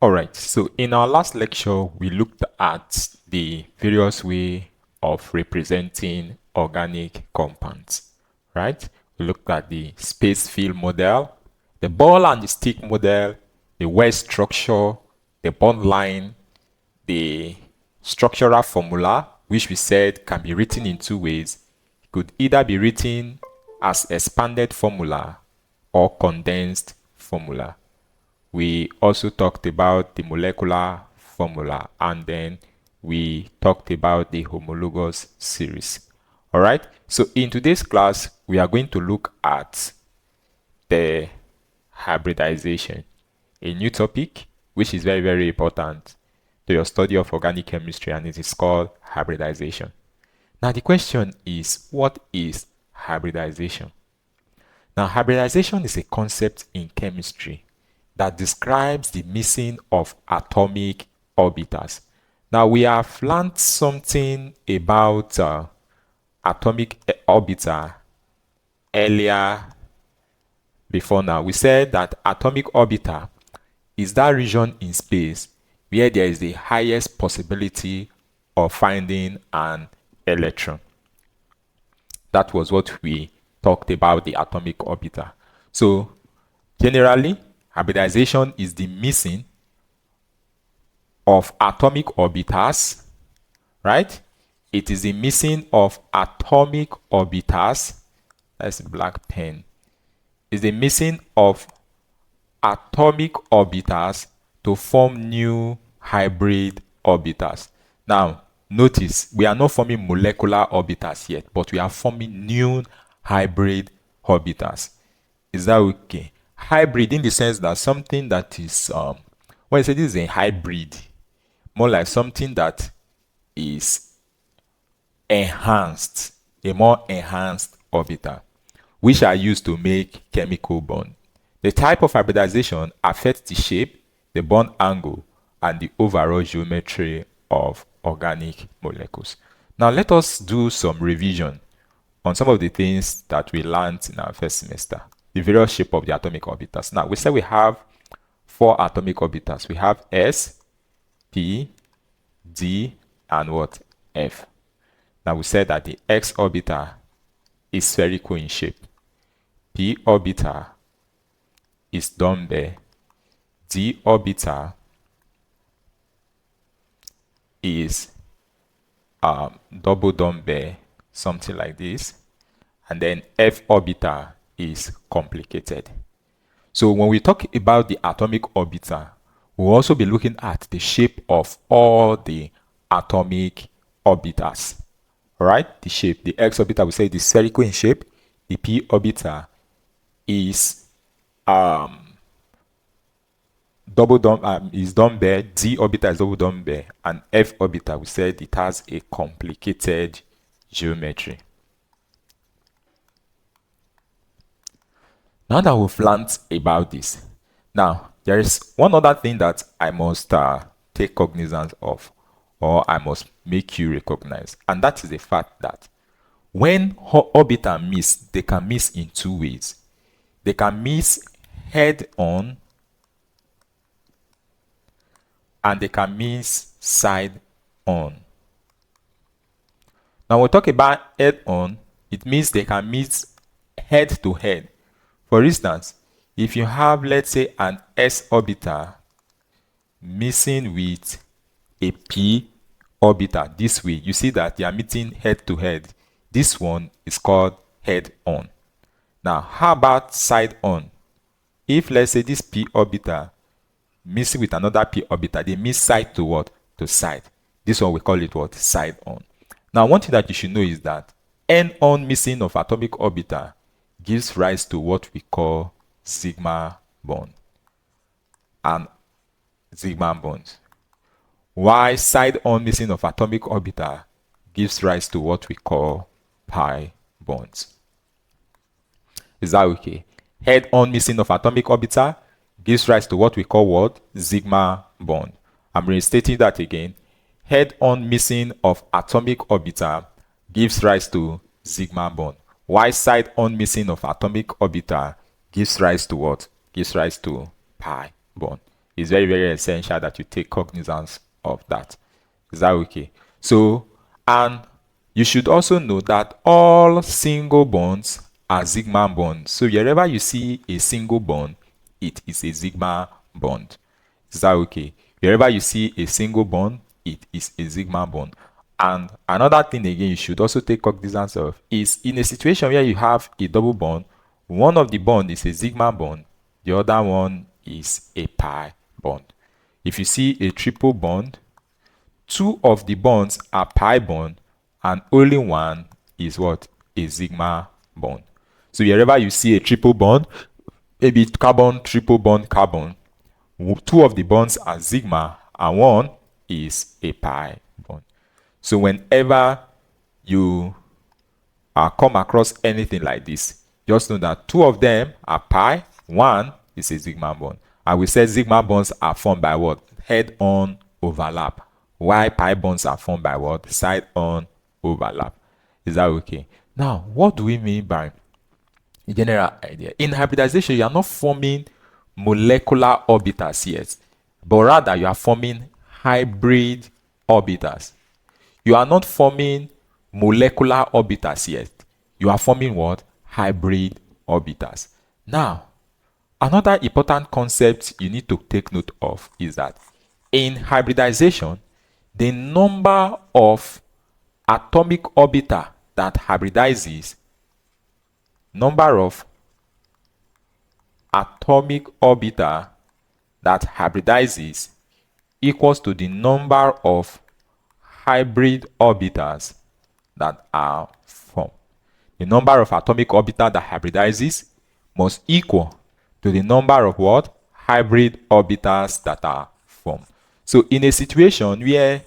Alright, so in our last lecture, we looked at the various way of representing organic compounds, right? We looked at the space field model, the ball and the stick model, the word structure, the bond line, the structural formula, which we said can be written in two ways. It could either be written as expanded formula or condensed formula. We also talked about the molecular formula, and then we talked about the homologous series. All right, so in today's class, we are going to look at the hybridization, a new topic which is very, very important to your study of organic chemistry, and it is called hybridization. Now, the question is, what is hybridization? Now, hybridization is a concept in chemistry that describes the missing of atomic orbitals. Now, we have learned something about atomic orbital earlier before now. We said that atomic orbital is that region in space where there is the highest possibility of finding an electron. That was what we talked about, the atomic orbital. So, generally, hybridization is the missing of atomic orbitals, right? It is the missing of atomic orbitals. That's a black pen. It's the missing of atomic orbitals to form new hybrid orbitals. Now, notice we are not forming molecular orbitals yet, but we are forming new hybrid orbitals. Is that okay? Hybrid in the sense that something that is when I say this is a hybrid, more like something that is enhanced, a more enhanced orbital, which are used to make chemical bond. The type of hybridization affects the shape, the bond angle, and the overall geometry of organic molecules. Now let us do some revision on some of the things that we learned in our first semester. The various shape of the atomic orbitals. Now, we said we have 4 atomic orbitals. We have S, P, D, and what? F. Now, we said that the x orbital is spherical in shape. P orbital is dumbbell. D orbital is double dumbbell, something like this. And then F orbital is complicated. So when we talk about the atomic orbital, we'll also be looking at the shape of all the atomic orbitals. All right, the shape. The x orbital, we say, is spherical in shape. The p orbital is dumbbell. D orbital is double dumbbell, and f orbital, we said, it has a complicated geometry. Now that we've learned about this, now there is one other thing that I must take cognizance of, or I must make you recognize, and that is the fact that when orbitals miss, they can miss in two ways. They can miss head on, and they can miss side on. Now, when we talk about head on, it means they can miss head to head. For instance, if you have, let's say, an s orbital missing with a p orbital this way, you see that they are meeting head to head. This one is called head on. Now, how about side on? If, let's say, this p orbital missing with another p orbital, they miss side to what? To side. This one we call it what? Side on. Now, one thing that you should know is that n on missing of atomic orbital gives rise to what we call sigma bond and sigma bonds. While side on missing of atomic orbital gives rise to what we call pi bonds. Is that okay? Head on missing of atomic orbital gives rise to what we call what? Sigma bond. I'm restating that again. Head on missing of atomic orbital gives rise to sigma bond. While side on missing of atomic orbital gives rise to what? Gives rise to pi bond. It's very, very essential that you take cognizance of that. Is that okay? So, and you should also know that all single bonds are sigma bonds. So wherever you see a single bond, it is a sigma bond. Is that okay? Wherever you see a single bond, it is a sigma bond. And another thing again you should also take cognizance of is in a situation where you have a double bond, one of the bond is a sigma bond, the other one is a pi bond. If you see a triple bond, two of the bonds are pi bond and only one is what? A sigma bond. So wherever you see a triple bond, maybe carbon, triple bond, carbon, two of the bonds are sigma and one is a pi bond. So whenever you come across anything like this, just know that two of them are pi, one is a sigma bond. And we said sigma bonds are formed by what? Head-on overlap. While pi bonds are formed by what? Side-on overlap. Is that okay? Now, what do we mean by the general idea? In hybridization, you are not forming molecular orbitals yet, but rather you are forming hybrid orbitals. You are not forming molecular orbitals yet. You are forming what? Hybrid orbitals. Now, another important concept you need to take note of is that in hybridization, the number of atomic orbital that hybridizes, number of atomic orbital that hybridizes equals to the number of hybrid orbitals that are formed. The number of atomic orbital that hybridizes must equal to the number of what? Hybrid orbitals that are formed. So in a situation where,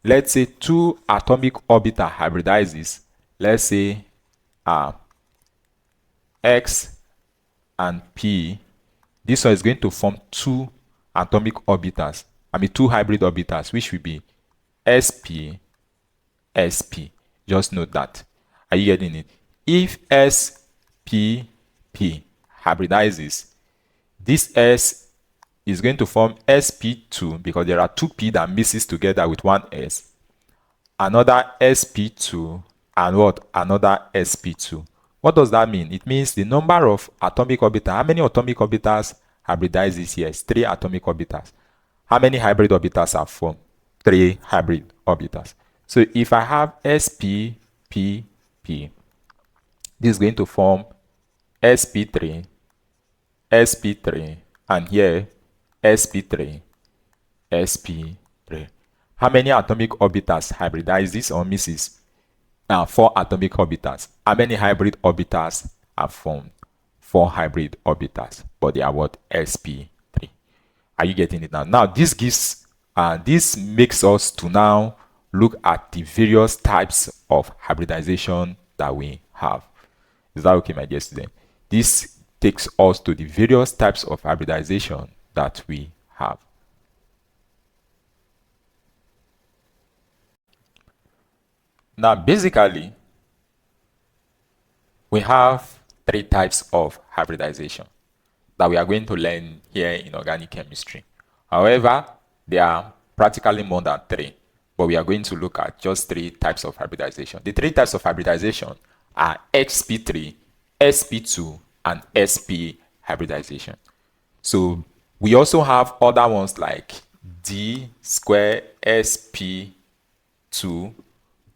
let's say, two atomic orbital hybridizes, let's say X and P, this one is going to form two atomic orbitals, two hybrid orbitals, which will be sp, sp. Just note that. Are you getting it? If spp hybridizes, this S is going to form sp2 because there are two p that mixes together with one S. Another sp2 and what? Another sp2. What does that mean? It means the number of atomic orbitals. How many atomic orbitals hybridizes here? It's 3 atomic orbitals. How many hybrid orbitals are formed? 3 hybrid orbitals. So if I have sp, p, p, this is going to form sp3, sp3, and here sp3, sp3. How many atomic orbitals hybridizes or misses? 4 atomic orbitals. How many hybrid orbitals are formed? 4 hybrid orbitals, but they are what? sp3. Are you getting it now? Now this gives this makes us to now look at the various types of hybridization that we have. Is that okay, my dear student? This takes us to the various types of hybridization that we have. Now, basically, we have 3 types of hybridization that we are going to learn here in organic chemistry. However, there are practically more than 3, but we are going to look at just 3 types of hybridization. The 3 types of hybridization are sp3, sp2, and sp hybridization. So we also have other ones like d square sp2,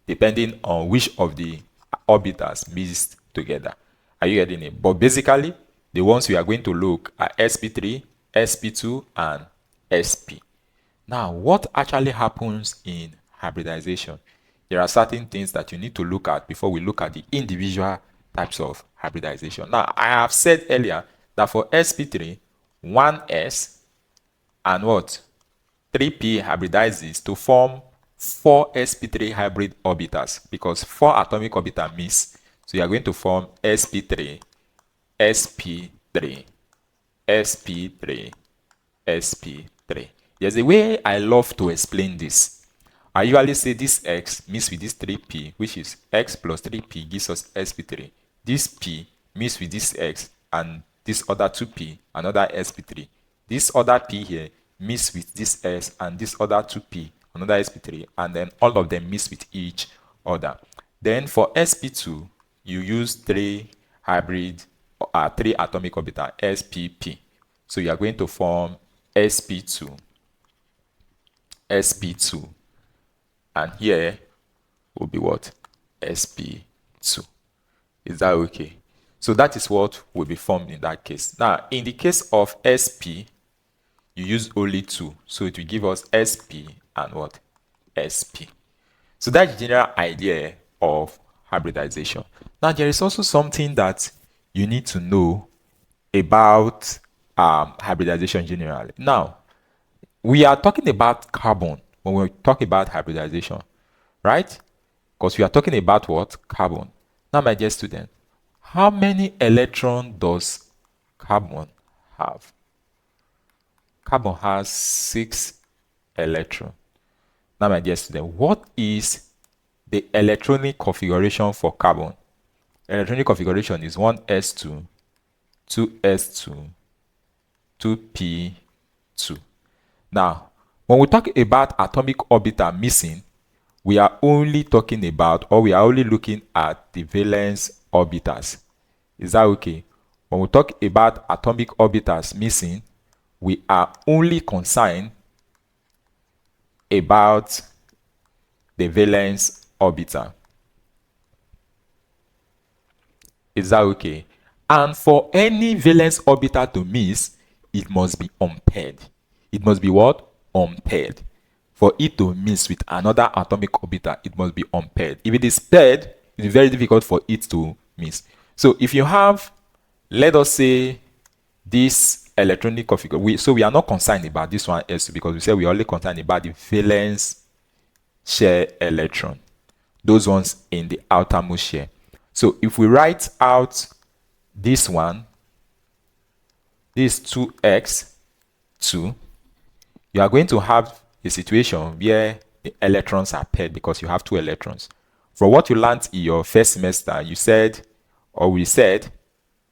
depending on which of the orbitals mixed together. Are you getting it? But basically, the ones we are going to look are sp3, sp2, and sp. Now, what actually happens in hybridization? There are certain things that you need to look at before we look at the individual types of hybridization. Now, I have said earlier that for sp3, 1s and what? 3p hybridizes to form 4 sp3 hybrid orbitals because 4 atomic orbitals miss. So you are going to form sp3, sp3, sp3, sp3. There's a way I love to explain this. I usually say this x mixed with this 3p, which is x plus 3p gives us sp3. This p mixed with this x and this other 2p, another sp3. This other p here mix with this S and this other 2p, another sp3, and then all of them mix with each other. Then for sp2, you use three atomic orbital, spp. So you are going to form sp2, sp2, and here will be what? sp2. Is that okay? So that is what will be formed in that case. Now, in the case of sp, you use only 2. So it will give us sp and what? sp. So that's the general idea of hybridization. Now, there is also something that you need to know about hybridization generally. Now, we are talking about carbon when we talk about hybridization, right? Because we are talking about what? Carbon. Now, my dear student, how many electrons does carbon have? Carbon has 6 electrons. Now, my dear student, what is the electronic configuration for carbon? Electronic configuration is 1s2, 2s2, 2p2. Now, when we talk about atomic orbital missing, we are only talking about, or we are only looking at the valence orbitals. Is that okay? When we talk about atomic orbitals missing, we are only concerned about the valence orbital. Is that okay? And for any valence orbital to miss, it must be unpaired. It must be what? Unpaired. For it to miss with another atomic orbital, it must be unpaired. If it is paired, it is very difficult for it to miss. So if you have, let us say, this electronic configuration, so we are not concerned about this one S2 because we said we are only concerned about the valence share electron, those ones in the outermost share. So if we write out this one, this 2x2, you are going to have a situation where the electrons are paired because you have 2 electrons. From what you learned in your first semester, you said, or we said,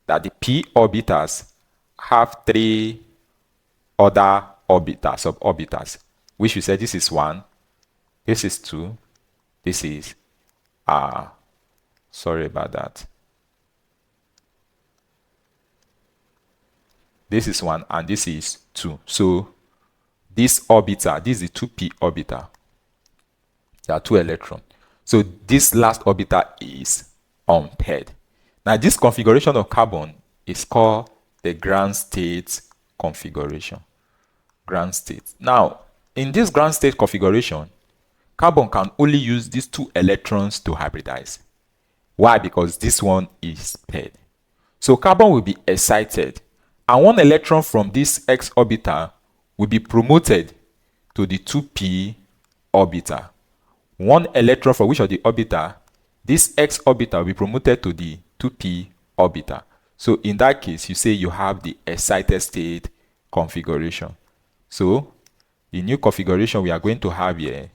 that the p orbitals have 3 other orbitals, suborbitals, which we said this is 1, this is 2, this is, sorry about that. This is 1 and this is 2. So this orbital, this is the 2p orbital. There are 2 electrons. So this last orbital is unpaired. Now this configuration of carbon is called the ground state configuration. Ground state. Now, in this ground state configuration, carbon can only use these 2 electrons to hybridize. Why? Because this one is paired. So carbon will be excited, and 1 electron from this x orbital will be promoted to the 2p orbital. 1 electron from which of the orbital? This x orbital will be promoted to the 2p orbital. So in that case, you say you have the excited state configuration. So the new configuration we are going to have here,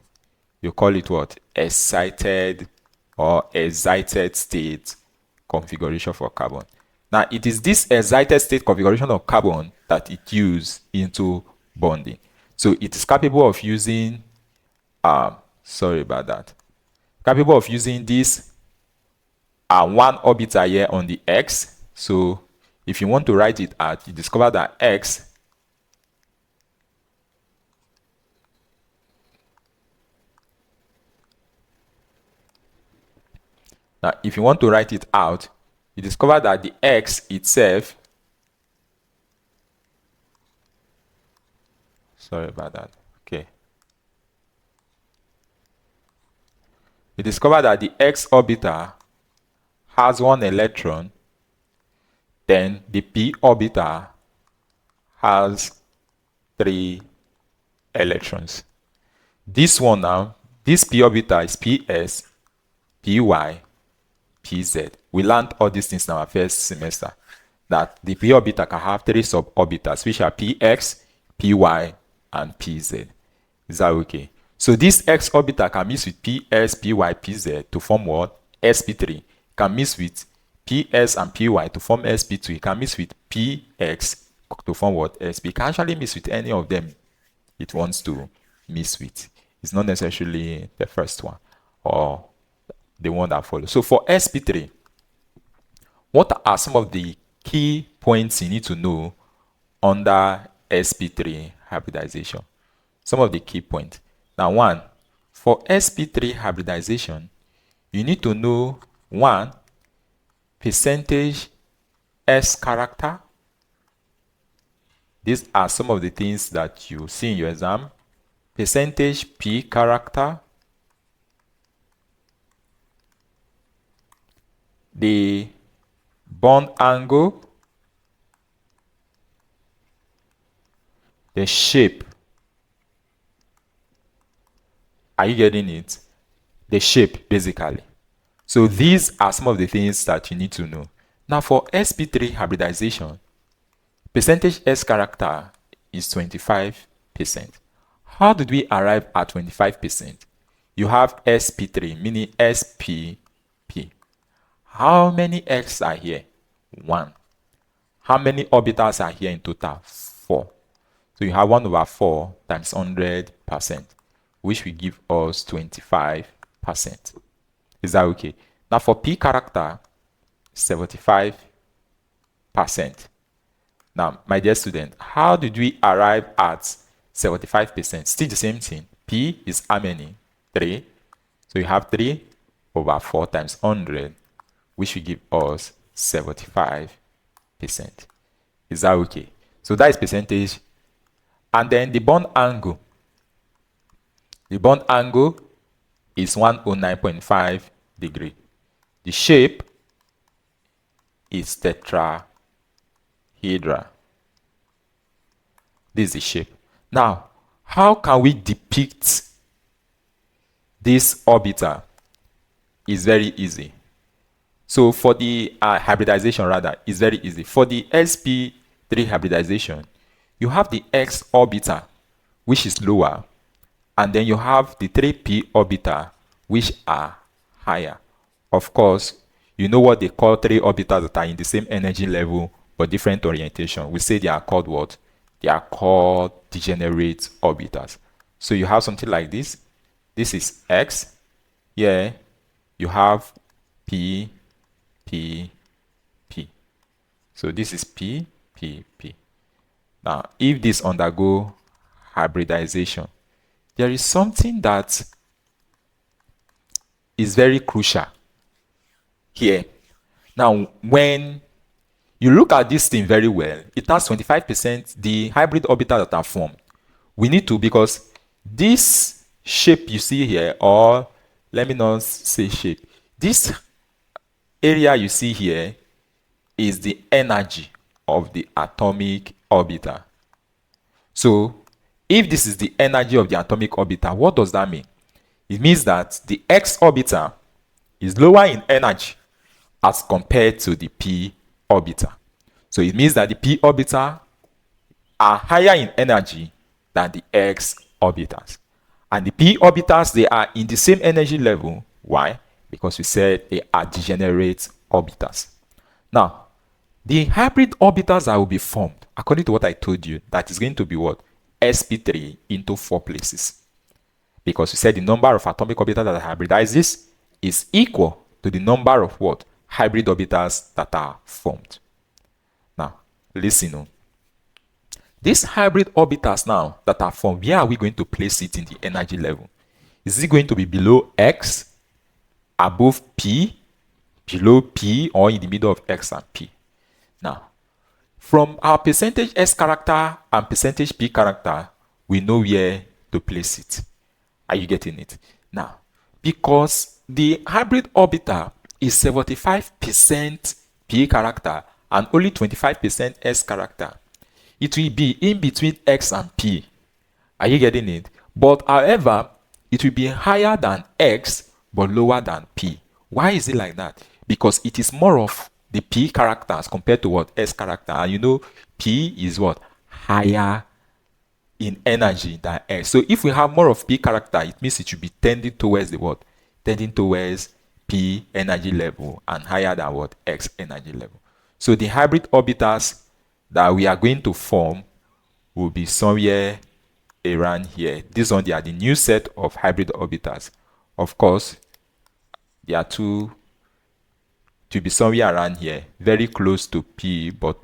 you call it what? Excited or excited state configuration for carbon. Now, it is this excited state configuration of carbon that it uses into bonding. So it is capable of using, sorry about that, capable of using this 1 orbital here on the x. So if you want to write it out, you discover that x now if you want to write it out, you discover that the x itself, sorry about that, okay, you discover that the x orbital has 1 electron, then the p orbital has 3 electrons. This one now, this p orbital is ps, py, pz. We learned all these things in our first semester, that the p orbital can have 3 suborbitals, which are px, py, and pz. Is that okay? So this x orbital can mix with ps, py, pz to form what? sp3. Can mix with ps and py to form sp2. It can mix with px to form what? sp. It can actually mix with any of them it wants to mix with. It's not necessarily the first one or the one that follows. So for sp3, what are some of the key points you need to know under sp3 hybridization? Some of the key points. Now, one, for sp3 hybridization, you need to know one, percentage S character. These are some of the things that you see in your exam. Percentage P character, the bond angle, the shape. Are you getting it? The shape, basically. So these are some of the things that you need to know. Now for sp3 hybridization, percentage S character is 25%. How did we arrive at 25%? You have sp3, meaning spp. How many X are here? 1. How many orbitals are here in total? 4. So you have 1 over 4 times 100%, which will give us 25%. Is that okay? Now for P character, 75%. Now, my dear student, how did we arrive at 75%? Still the same thing. P is how many? 3. So you have 3 over 4 times 100, which will give us 75%. Is that okay? So that is percentage. And then the bond angle. The bond angle is 109.5 degree. The shape is tetrahedral. This is the shape. Now, how can we depict this orbital? It's very easy. So for the hybridization, rather, it's very easy. For the sp3 hybridization, you have the x orbital, which is lower, and then you have the 3p orbital, which are higher. Of course, you know what they call 3 orbitals that are in the same energy level but different orientation. We say they are called what? They are called degenerate orbitals. So you have something like this. This is x. Here you have p, p, p. So this is p, p, p. Now, if this undergo hybridization, there is something that is very crucial here. Now, when you look at this thing very well, it has 25%, the hybrid orbital that are formed. We need to, because this shape you see here, or let me not say shape, this area you see here is the energy of the atomic orbital. So, if this is the energy of the atomic orbital, what does that mean? It means that the x orbital is lower in energy as compared to the p orbital. So it means that the p orbital are higher in energy than the x orbitals. And the p orbitals, they are in the same energy level. Why? Because we said they are degenerate orbitals. Now, the hybrid orbitals that will be formed, according to what I told you, that is going to be what? sp3 into 4 places. Because we said the number of atomic orbitals that hybridizes is equal to the number of what? Hybrid orbitals that are formed. Now, listen. These hybrid orbitals now that are formed, where are we going to place it in the energy level? Is it going to be below x, above p, below p, or in the middle of x and p? Now, from our percentage S character and percentage P character, we know where to place it. Are you getting it? Now, because the hybrid orbital is 75% P character and only 25% S character, it will be in between X and P. Are you getting it? But however, it will be higher than X but lower than P. Why is it like that? Because it is more of the P characters compared to what? S character. And you know, P is what? Higher in energy than X. So if we have more of P character, it means it should be tending towards the what? Tending towards P energy level and higher than what? X energy level. So the hybrid orbitals that we are going to form will be somewhere around here. This one, they are the new set of hybrid orbitals. Of course, they are two to be somewhere around here, very close to P, but